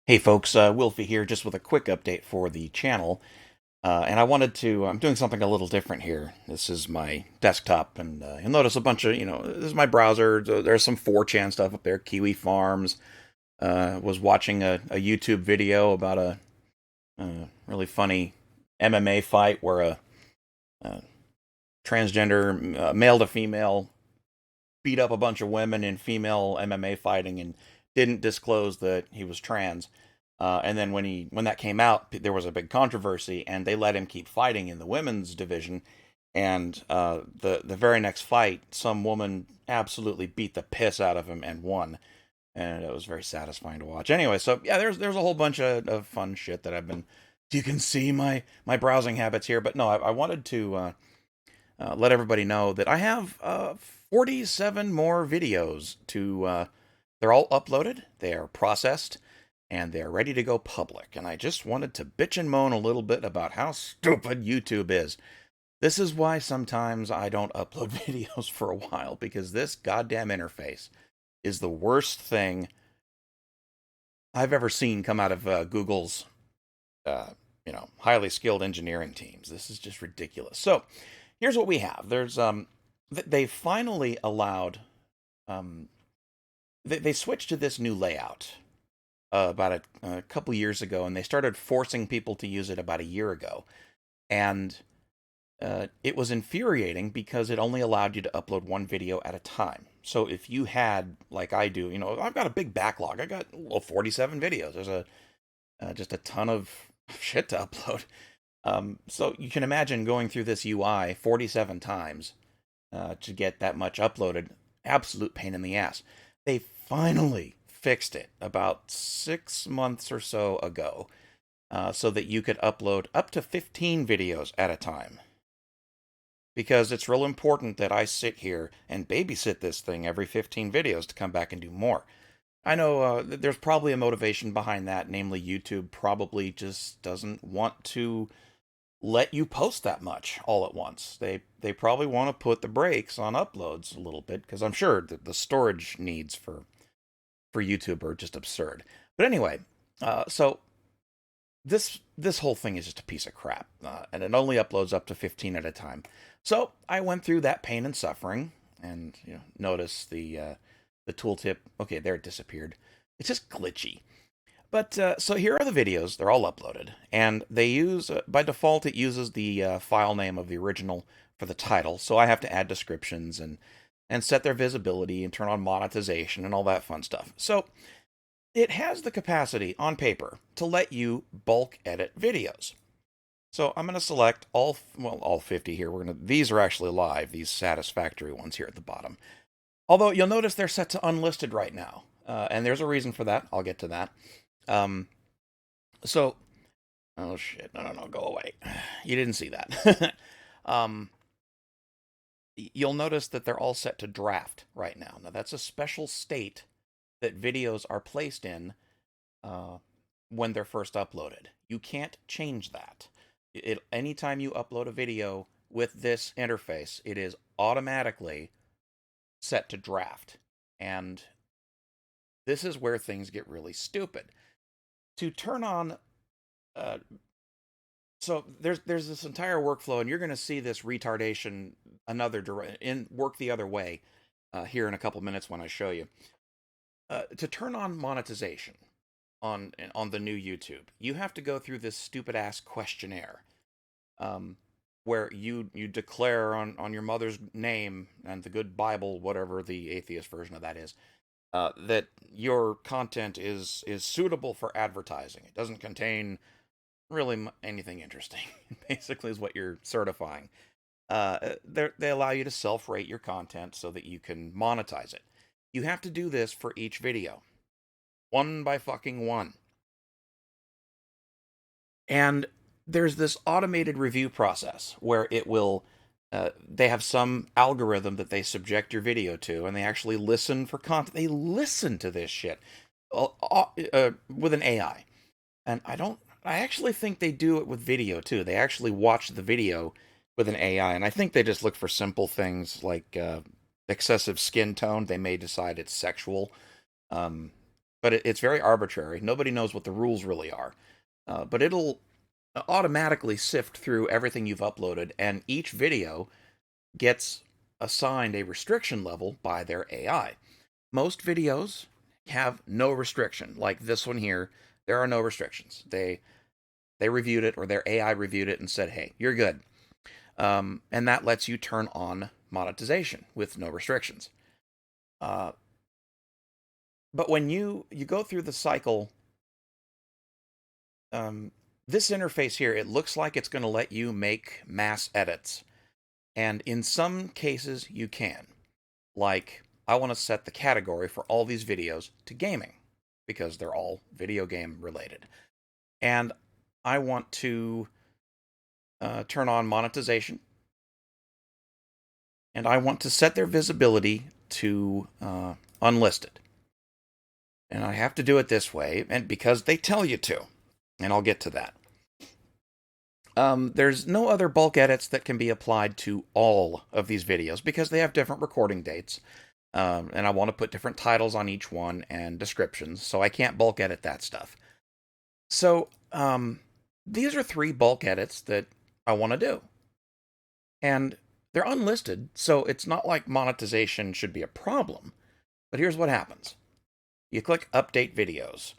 Hey folks, Wilfie here, just with a quick update for the channel. And I wanted to, I'm doing something a little different here. This is my desktop, and you'll notice a bunch of, this is my browser. There's some 4chan stuff up there, Kiwi Farms. Was watching a YouTube video about a really funny MMA fight where a transgender male to female beat up a bunch of women in female MMA fighting and didn't disclose that he was trans. And then when that came out, there was a big controversy, and they let him keep fighting in the women's division. And the very next fight, some woman absolutely beat the piss out of him and won, and it was very satisfying to watch. Anyway, so yeah, there's a whole bunch of fun shit that I've been. You can see my browsing habits here, but no, I wanted to let everybody know that I have 47 more videos to. They're all uploaded, they are processed, and they're ready to go public. And I just wanted to bitch and moan a little bit about how stupid YouTube is. This is why sometimes I don't upload videos for a while, because this goddamn interface is the worst thing I've ever seen come out of Google's, uh, highly skilled engineering teams. This is just ridiculous. So here's what we have. They finally allowed, um, they switched to this new layout about a couple years ago, and they started forcing people to use it about a year ago. And it was infuriating because it only allowed you to upload one video at a time. So if you had, like I do, I've got a big backlog. I got 47 videos. There's just a ton of shit to upload. So you can imagine going through this UI 47 times to get that much uploaded. Absolute pain in the ass. They finally fixed it about 6 months or so ago, so that you could upload up to 15 videos at a time. Because it's real important that I sit here and babysit this thing every 15 videos to come back and do more. I know there's probably a motivation behind that, namely YouTube probably just doesn't want to let you post that much all at once. They probably want to put the brakes on uploads a little bit, because I'm sure that the storage needs for YouTube are just absurd. But anyway, so this whole thing is just a piece of crap, and it only uploads up to 15 at a time. So I went through that pain and suffering, and notice the tooltip. Okay, there it disappeared. It's just glitchy. But so here are the videos. They're all uploaded, and they use by default it uses the file name of the original for the title. So I have to add descriptions and set their visibility and turn on monetization and all that fun stuff. So it has the capacity on paper to let you bulk edit videos. So I'm going to select all 50 here. These are actually live, these satisfactory ones here at the bottom. Although you'll notice they're set to unlisted right now, and there's a reason for that. I'll get to that. Um, so, oh shit, no, go away. You didn't see that. um, you'll notice that they're all set to draft right now. Now that's a special state that videos are placed in uh, when they're first uploaded. You can't change that. Anytime you upload a video with this interface, it is automatically set to draft. And this is where things get really stupid. To turn on, uh, so there's this entire workflow, and you're going to see this retardation work the other way here in a couple minutes when I show you. To turn on monetization on the new YouTube, you have to go through this stupid ass questionnaire, where you declare on your mother's name and the good Bible, whatever the atheist version of that is, that your content is suitable for advertising. It doesn't contain really anything interesting. Basically, is what you're certifying. They allow you to self-rate your content so that you can monetize it. You have to do this for each video, one by fucking one. And there's this automated review process where it will, they have some algorithm that they subject your video to, and they actually listen for content. They listen to this shit with an AI. And I actually think they do it with video too. They actually watch the video with an AI, and I think they just look for simple things like excessive skin tone. They may decide it's sexual. Um, but it's very arbitrary. Nobody knows what the rules really are. But it'll automatically sift through everything you've uploaded, and each video gets assigned a restriction level by their AI. Most videos have no restriction, like this one here. There are no restrictions. They reviewed it, or their AI reviewed it and said, "Hey, you're good," and that lets you turn on monetization with no restrictions. But when you go through the cycle, this interface here, it looks like it's going to let you make mass edits, and in some cases you can. Like, I want to set the category for all these videos to gaming, because they're all video game related. And I want to turn on monetization. And I want to set their visibility to unlisted. And I have to do it this way, and because they tell you to. And I'll get to that. There's no other bulk edits that can be applied to all of these videos, because they have different recording dates. And I want to put different titles on each one and descriptions, so I can't bulk edit that stuff. So, these are 3 bulk edits that I want to do. And they're unlisted, so it's not like monetization should be a problem. But here's what happens. You click Update Videos,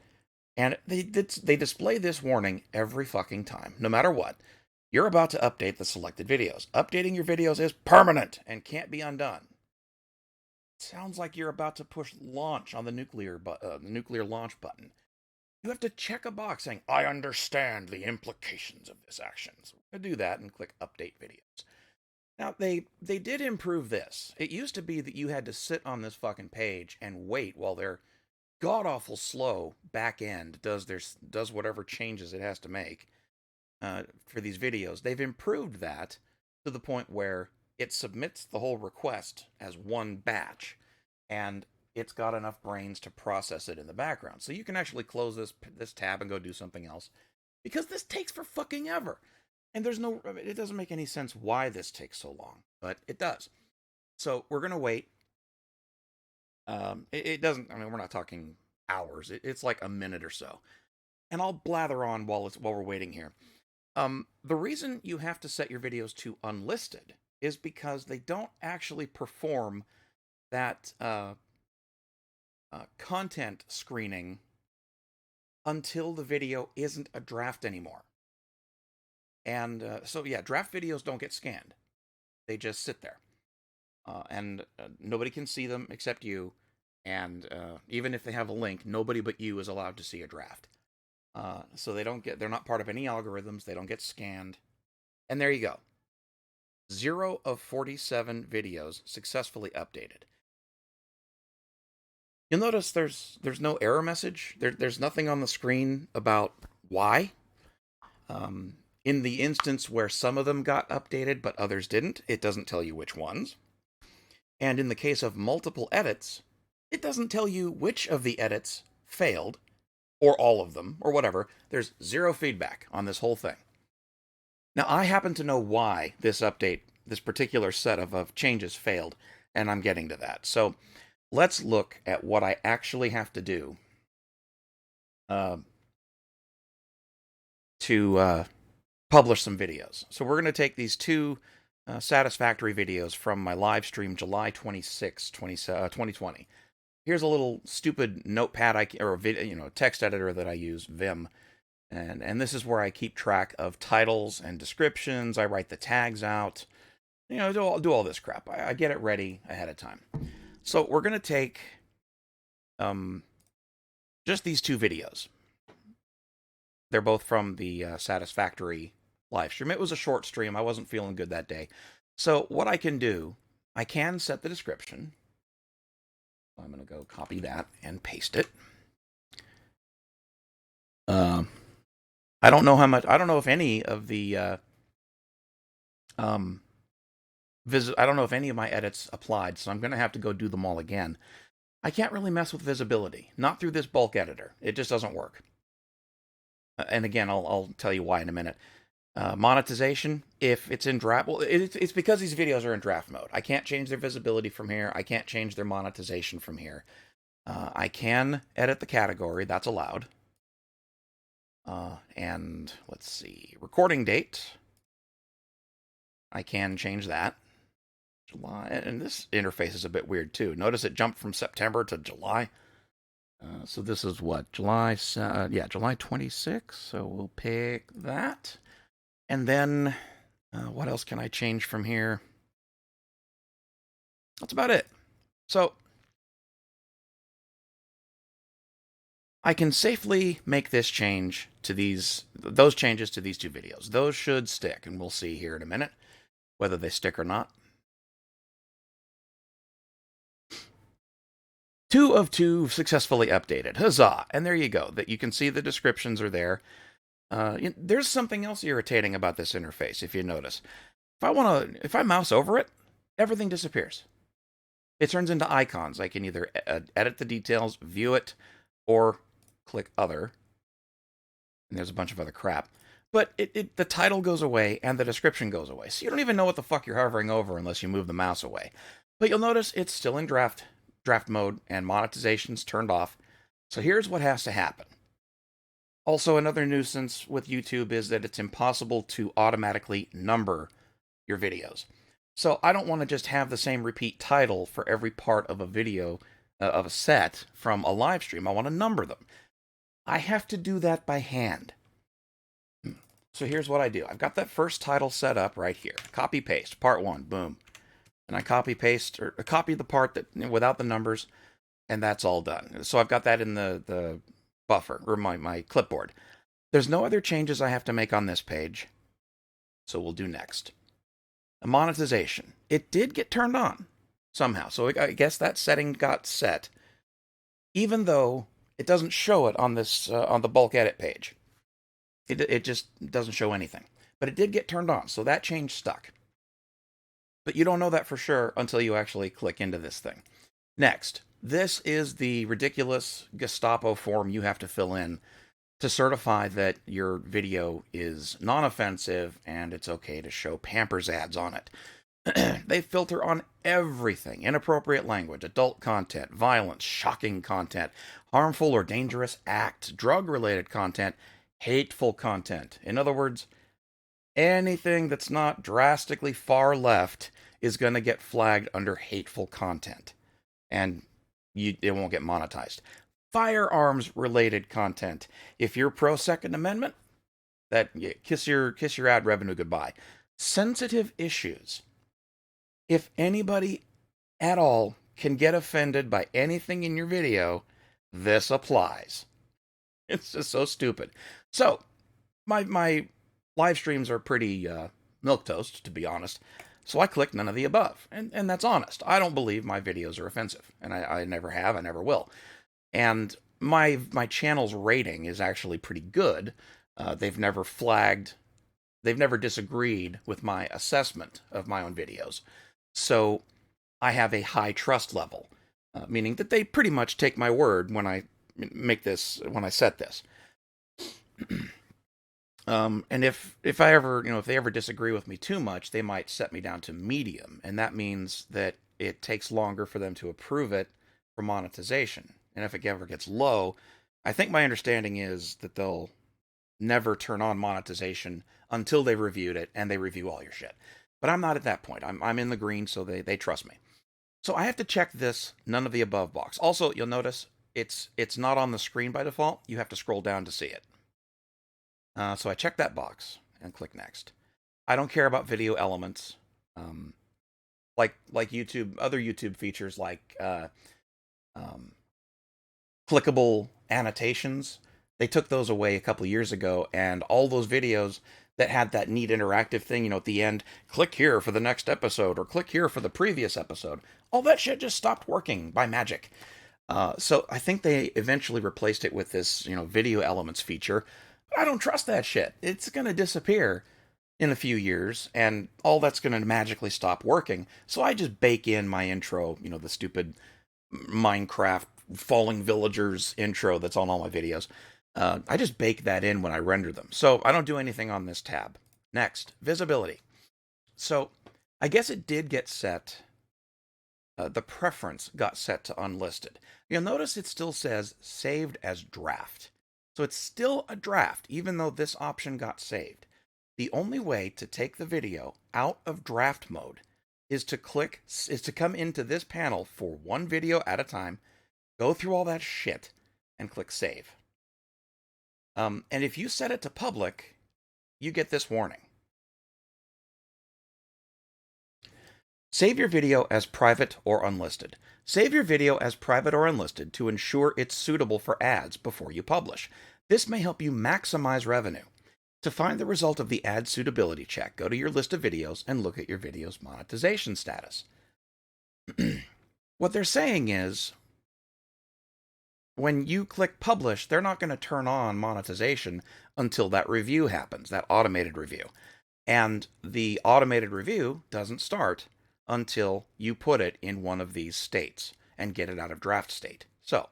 and they display this warning every fucking time, no matter what. You're about to update the selected videos. Updating your videos is permanent and can't be undone. Sounds like you're about to push launch on the nuclear launch button. You have to check a box saying, "I understand the implications of this action." So we're going to do that and click Update Videos. Now, they did improve this. It used to be that you had to sit on this fucking page and wait while their god-awful slow back end does whatever changes it has to make for these videos. They've improved that to the point where it submits the whole request as one batch, and it's got enough brains to process it in the background. So you can actually close this tab and go do something else, because this takes for fucking ever. And it doesn't make any sense why this takes so long, but it does. So we're going to wait. It doesn't, I mean, we're not talking hours. It's like a minute or so. And I'll blather on while we're waiting here. The reason you have to set your videos to unlisted is because they don't actually perform that content screening until the video isn't a draft anymore. And so, yeah, draft videos don't get scanned. They just sit there. And nobody can see them except you. And even if they have a link, nobody but you is allowed to see a draft. So they're not part of any algorithms. They don't get scanned. And there you go. 0 of 47 videos successfully updated. You'll notice there's no error message. There's nothing on the screen about why. In the instance where some of them got updated but others didn't, it doesn't tell you which ones. And in the case of multiple edits, it doesn't tell you which of the edits failed, or all of them, or whatever. There's 0 feedback on this whole thing. Now, I happen to know why this particular set of changes failed, and I'm getting to that. So let's look at what I actually have to do to publish some videos. So we're going to take these 2 satisfactory videos from my live stream July 26, 2020. Here's a little stupid notepad text editor that I use, Vim. And this is where I keep track of titles and descriptions. I write the tags out. Do all this crap. I get it ready ahead of time. So we're going to take just these 2 videos. They're both from the satisfactory live stream. It was a short stream. I wasn't feeling good that day. So what I can do, I can set the description. I'm going to go copy that and paste it. I don't know how much. I don't know if any of the I don't know if any of my edits applied, so I'm going to have to go do them all again. I can't really mess with visibility, not through this bulk editor. It just doesn't work. And again, I'll tell you why in a minute. Monetization, if it's in draft, well, it's because these videos are in draft mode. I can't change their visibility from here. I can't change their monetization from here. I can edit the category, that's allowed. And let's see, recording date, I can change that. July, and this interface is a bit weird too. Notice it jumped from September to July. So this is what, July, July 26th. So we'll pick that. And then what else can I change from here? That's about it. So I can safely make this change to those changes to these two videos. Those should stick, and we'll see here in a minute whether they stick or not. 2 of 2 successfully updated. Huzzah! And there you go. That you can see the descriptions are there. There's something else irritating about this interface, if you notice. If I mouse over it, everything disappears. It turns into icons. I can either edit the details, view it, or click other. And there's a bunch of other crap. But the title goes away and the description goes away. So you don't even know what the fuck you're hovering over unless you move the mouse away. But you'll notice it's still in draft mode and monetization's turned off. So here's what has to happen. Also, another nuisance with YouTube is that it's impossible to automatically number your videos. So I don't want to just have the same repeat title for every part of a video, of a set from a live stream. I want to number them. I have to do that by hand. So here's what I do. I've got that first title set up right here. Copy paste, part 1, boom. And I copy the part that without the numbers, and that's all done. So I've got that in the buffer, or my clipboard. There's no other changes I have to make on this page. So we'll do next. A monetization. It did get turned on somehow. So I guess that setting got set, even though it doesn't show it on this on the bulk edit page. It just doesn't show anything. But it did get turned on, so that change stuck. But you don't know that for sure until you actually click into this thing. Next, this is the ridiculous Gestapo form you have to fill in to certify that your video is non-offensive and it's okay to show Pampers ads on it. They filter on everything: inappropriate language, adult content, violence, shocking content, harmful or dangerous acts, drug-related content, hateful content. In other words, anything that's not drastically far left is going to get flagged under hateful content, and it won't get monetized. Firearms related content. If you're pro Second Amendment, kiss your ad revenue goodbye. Sensitive issues. If anybody at all can get offended by anything in your video, this applies. It's just so stupid. So, my live streams are pretty milquetoast, to be honest. So I click none of the above. And that's honest. I don't believe my videos are offensive. And I never have, I never will. And my channel's rating is actually pretty good. They've never disagreed with my assessment of my own videos. So I have a high trust level, meaning that they pretty much take my word when I set this. And if they ever disagree with me too much, they might set me down to medium, and that means that it takes longer for them to approve it for monetization. And if it ever gets low, I think my understanding is that they'll never turn on monetization until they've reviewed it, and they review all your shit. But I'm not at that point. I'm in the green, so they trust me. So I have to check this none of the above box. Also, you'll notice it's not on the screen by default. You have to scroll down to see it. So I check that box and click next. I don't care about video elements, like YouTube, other YouTube features like clickable annotations. They took those away a couple years ago, and all those videos that had that neat interactive thing, at the end, click here for the next episode or click here for the previous episode. All that shit just stopped working by magic. So I think they eventually replaced it with this, video elements feature. But I don't trust that shit. It's going to disappear in a few years, and all that's going to magically stop working. So I just bake in my intro, the stupid Minecraft Falling Villagers intro that's on all my videos. I just bake that in when I render them. So I don't do anything on this tab. Next, visibility. So I guess it did get set the preference got set to unlisted. You'll notice it still says saved as draft. So it's still a draft, even though this option got saved. The only way to take the video out of draft mode is to come into this panel for one video at a time, go through all that shit, and click save. And if you set it to public, you get this warning. Save your video as private or unlisted. Save your video as private or unlisted to ensure it's suitable for ads before you publish. This may help you maximize revenue. To find the result of the ad suitability check, go to your list of videos and look at your video's monetization status. What they're saying is, when you click publish, they're not going to turn on monetization until that review happens, that automated review. And the automated review doesn't start until you put it in one of these states and get it out of draft state. So,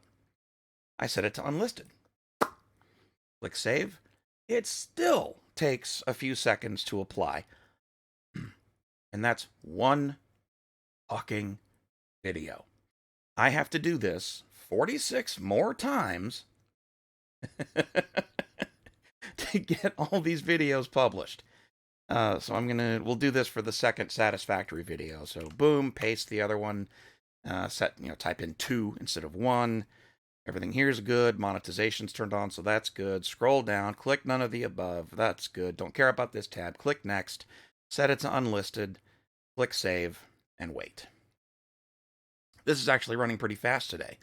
I set it to unlisted. Click save. It still takes a few seconds to apply. And that's one fucking video. I have to do this 46 more times to get all these videos published. So we'll do this for the second satisfactory video. So boom, paste the other one, type in 2 instead of 1. Everything here is good. Monetization's turned on, so that's good. Scroll down, click none of the above. That's good. Don't care about this tab. Click next. Set it to unlisted. Click save and wait. This is actually running pretty fast today.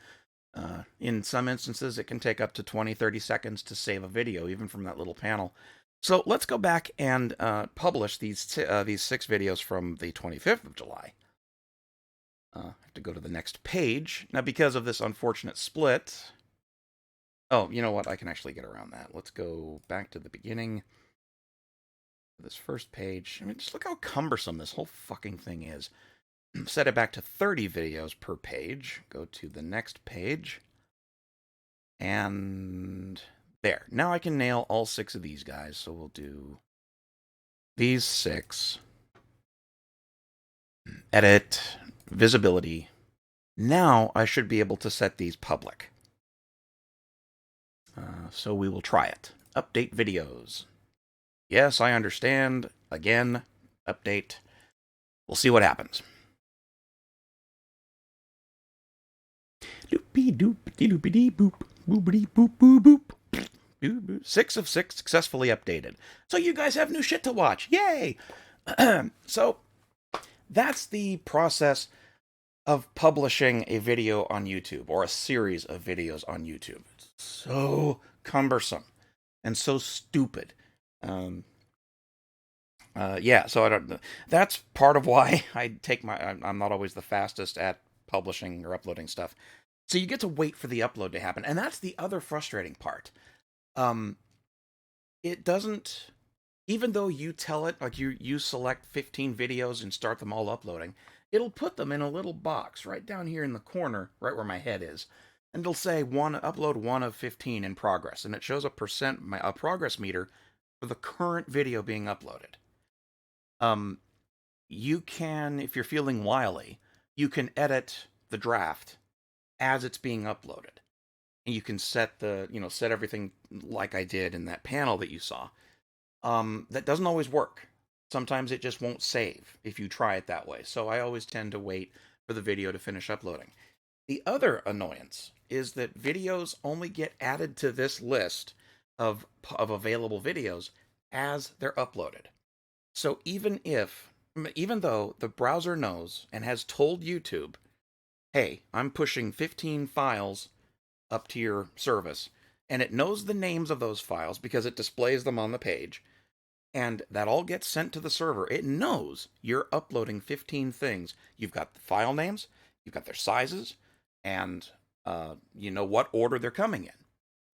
In some instances, it can take up to 20-30 seconds to save a video, even from that little panel. So let's go back and publish these 6 videos from the 25th of July. I have to go to the next page. Now, because of this unfortunate split... Oh, you know what? I can actually get around that. Let's go back to the beginning. This first page. I mean, just look how cumbersome this whole fucking thing is. Set it back to 30 videos per page. Go to the next page. And... there. Now I can nail all 6 of these guys, so we'll do these 6. Edit, visibility. Now I should be able to set these public. So we will try it. Update videos. Yes, I understand. Again, update. We'll see what happens. Doopy doop doopy boop boopity boop boop boop. 6 of 6 successfully updated. So you guys have new shit to watch. Yay! So that's the process of publishing a video on YouTube, or a series of videos on YouTube. It's so cumbersome and so stupid. Yeah, so I don't. That's part of why I'm not always the fastest at publishing or uploading stuff. So you get to wait for the upload to happen, and that's the other frustrating part. It doesn't, even though you tell it, like you select 15 videos and start them all uploading, it'll put them in a little box right down here in the corner, right where my head is, and it'll say upload 1 of 15 in progress, and it shows a progress meter for the current video being uploaded. You can, if you're feeling wily, you can edit the draft as it's being uploaded. And you can set set everything like I did in that panel that you saw. That doesn't always work. Sometimes it just won't save if you try it that way. So I always tend to wait for the video to finish uploading. The other annoyance is that videos only get added to this list of available videos as they're uploaded. So even though the browser knows and has told YouTube, hey, I'm pushing 15 files up to your service, and it knows the names of those files because it displays them on the page, and that all gets sent to the server. It knows you're uploading 15 things. You've got the file names, you've got their sizes, and you know what order they're coming in.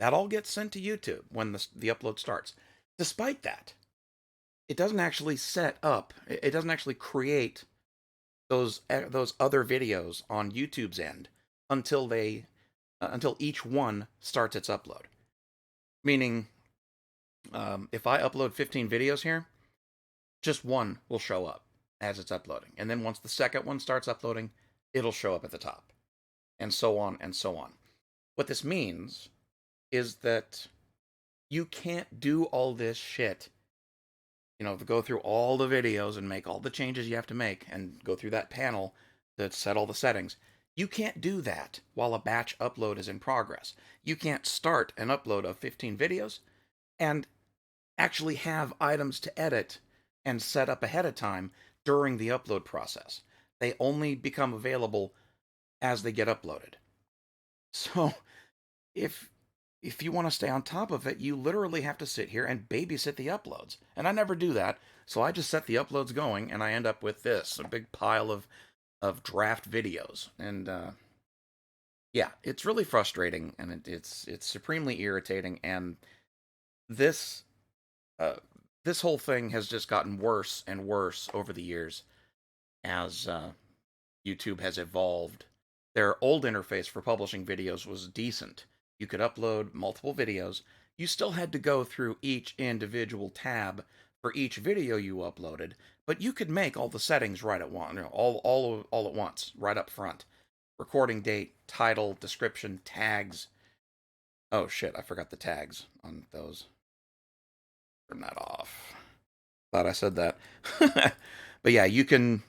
That all gets sent to YouTube when the upload starts. Despite that, it doesn't actually it doesn't actually create those other videos on YouTube's end until each one starts its upload. Meaning, if I upload 15 videos here, just one will show up as it's uploading. And then once the second one starts uploading, it'll show up at the top, and so on and so on. What this means is that you can't do all this shit, to go through all the videos and make all the changes you have to make and go through that panel to set all the settings. You can't do that while a batch upload is in progress. You can't start an upload of 15 videos and actually have items to edit and set up ahead of time during the upload process. They only become available as they get uploaded. So if you want to stay on top of it, you literally have to sit here and babysit the uploads. And I never do that, so I just set the uploads going, and I end up with this, a big pile of draft videos. And yeah, it's really frustrating, and it's supremely irritating. And this this whole thing has just gotten worse and worse over the years as YouTube has evolved. Their old interface for publishing videos was decent. You could upload multiple videos. You still had to go through each individual tab for each video you uploaded, but you could make all the settings right at once, all at once, right up front. Recording date, title, description, tags. Oh shit, I forgot the tags on those. Turn that off. Glad I said that. But yeah, you can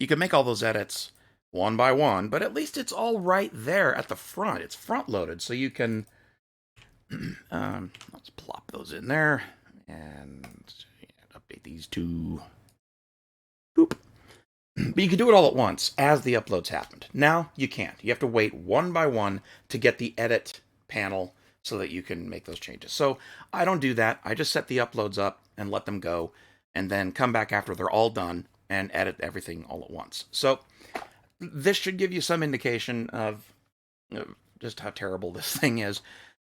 make all those edits one by one, but at least it's all right there at the front. It's front loaded, so you can let's plop those in there and update these two. Boop. But you can do it all at once as the uploads happened. Now you can't. You have to wait one by one to get the edit panel so that you can make those changes. So I don't do that. I just set the uploads up and let them go, and then come back after they're all done and edit everything all at once. So this should give you some indication of just how terrible this thing is.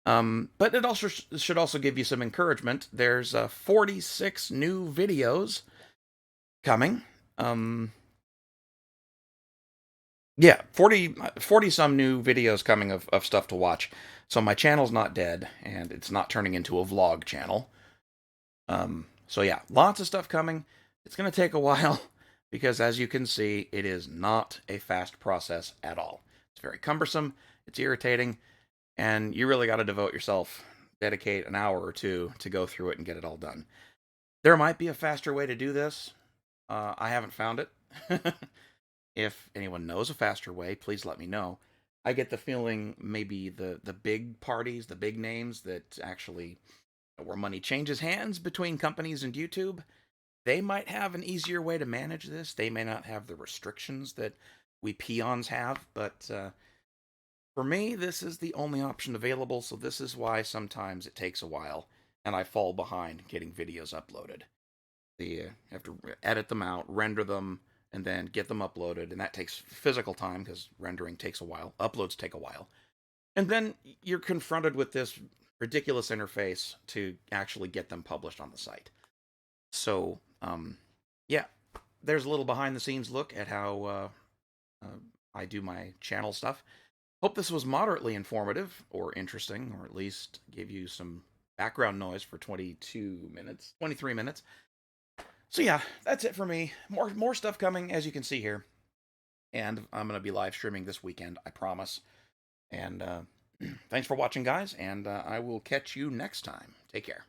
But it also should also give you some encouragement. There's 46 new videos coming. Yeah, 40 some new videos coming of stuff to watch. So my channel's not dead, and it's not turning into a vlog channel. So yeah, lots of stuff coming. It's going to take a while, because as you can see, it is not a fast process at all. It's very cumbersome, it's irritating, and you really got to devote yourself, dedicate an hour or two to go through it and get it all done. There might be a faster way to do this. I haven't found it. If anyone knows a faster way, please let me know. I get the feeling maybe the big parties, the big names that actually, where money changes hands between companies and YouTube, they might have an easier way to manage this. They may not have the restrictions that we peons have, but for me, this is the only option available, so this is why sometimes it takes a while, and I fall behind getting videos uploaded. You have to edit them out, render them, and then get them uploaded, and that takes physical time, because rendering takes a while, uploads take a while. And then you're confronted with this ridiculous interface to actually get them published on the site. So, yeah, there's a little behind-the-scenes look at how I do my channel stuff. Hope this was moderately informative or interesting, or at least gave you some background noise for 23 minutes. So yeah, that's it for me. More stuff coming, as you can see here. And I'm going to be live streaming this weekend, I promise. And thanks for watching, guys, and I will catch you next time. Take care.